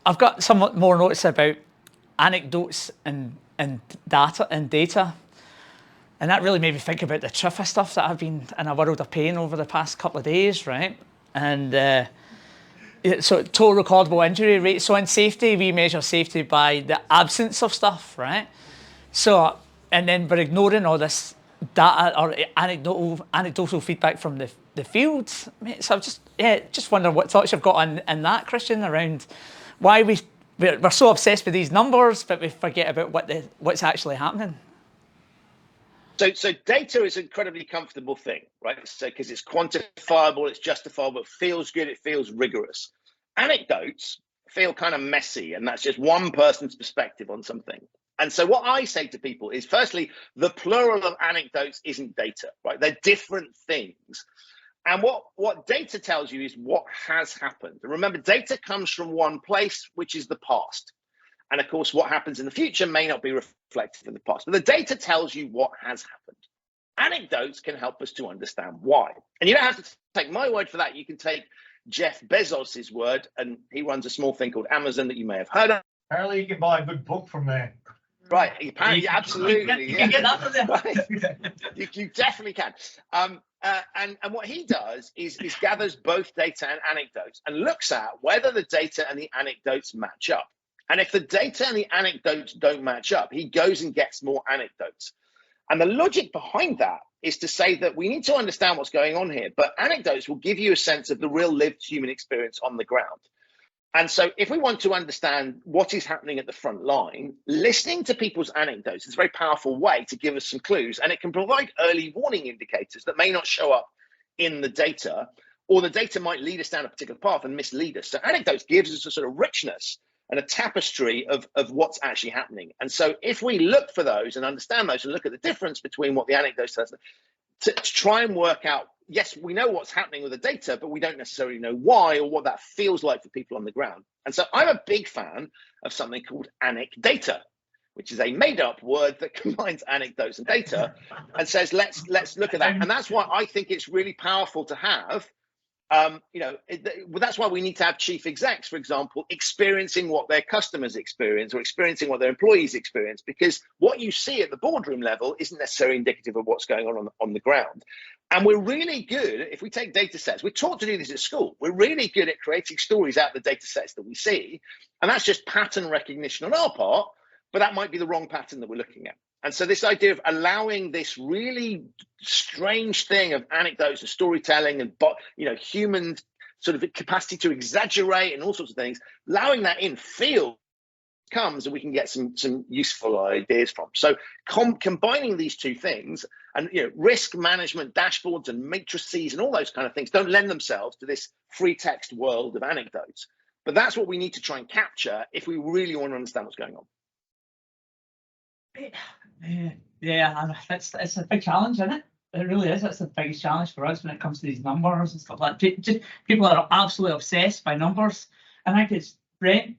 I've got somewhat more notes about anecdotes and data, and that really made me think about the TRIFA stuff that I've been in a world of pain over the past couple of days, right? And so total recordable injury rate. So in safety, we measure safety by the absence of stuff, right? So, and then we're ignoring all this data or anecdotal feedback from the field. So I just wonder what thoughts you've got on that, Christian, around why we're so obsessed with these numbers, but we forget about what's actually happening. So data is an incredibly comfortable thing, right? So because it's quantifiable, it's justifiable, it feels good, it feels rigorous. Anecdotes feel kind of messy, and that's just one person's perspective on something. And so what I say to people is, firstly, the plural of anecdotes isn't data, right? They're different things. And what data tells you is what has happened. And remember, data comes from one place, which is the past. And of course, what happens in the future may not be reflective of the past, but the data tells you what has happened. Anecdotes can help us to understand why. And you don't have to take my word for that. You can take Jeff Bezos's word, and he runs a small thing called Amazon that you may have heard of. Apparently you can buy a good book from there. Right, apparently, absolutely. You can get that from there. Right. You definitely can. And what he does is gathers both data and anecdotes and looks at whether the data and the anecdotes match up. And if the data and the anecdotes don't match up, he goes and gets more anecdotes. And the logic behind that is to say that we need to understand what's going on here, but anecdotes will give you a sense of the real lived human experience on the ground. And so if we want to understand what is happening at the front line, listening to people's anecdotes is a very powerful way to give us some clues, and it can provide early warning indicators that may not show up in the data, or the data might lead us down a particular path and mislead us. So anecdotes gives us a sort of richness and a tapestry of what's actually happening. And so if we look for those and understand those and look at the difference between what the anecdotes tell us, to try and work out, yes, we know what's happening with the data, but we don't necessarily know why or what that feels like for people on the ground. And so I'm a big fan of something called anecdata, which is a made-up word that combines anecdotes and data and says, let's look at that. And that's why I think it's really powerful to have. That's why we need to have chief execs, for example, experiencing what their customers experience or experiencing what their employees experience, because what you see at the boardroom level isn't necessarily indicative of what's going on the ground. And we're really good, if we take data sets, we're taught to do this at school, we're really good at creating stories out of the data sets that we see. And that's just pattern recognition on our part, but that might be the wrong pattern that we're looking at. And so this idea of allowing this really strange thing of anecdotes and storytelling and human sort of capacity to exaggerate and all sorts of things, allowing that in comes and we can get some useful ideas from. So combining these two things and risk management dashboards and matrices and all those kind of things don't lend themselves to this free text world of anecdotes. But that's what we need to try and capture if we really want to understand what's going on. Yeah, it's a big challenge, isn't it? It really is. It's the biggest challenge for us when it comes to these numbers and stuff like that. Just people are absolutely obsessed by numbers. And I think it's Brent.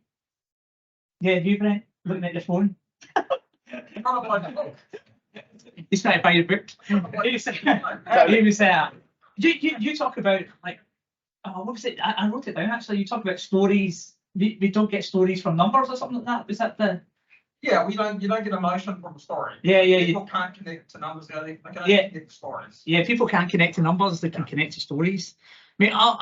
Yeah, you, Brent, looking at your phone. He's trying to buy your book. You talk about, like, what was it? I wrote it down actually. You talk about stories. We don't get stories from numbers or something like that. Was that the? Yeah, you don't get emotion from a story. Yeah. People can't connect to numbers, they can only connect to stories. Yeah, people can't connect to numbers, they can connect to stories. I mean, I'll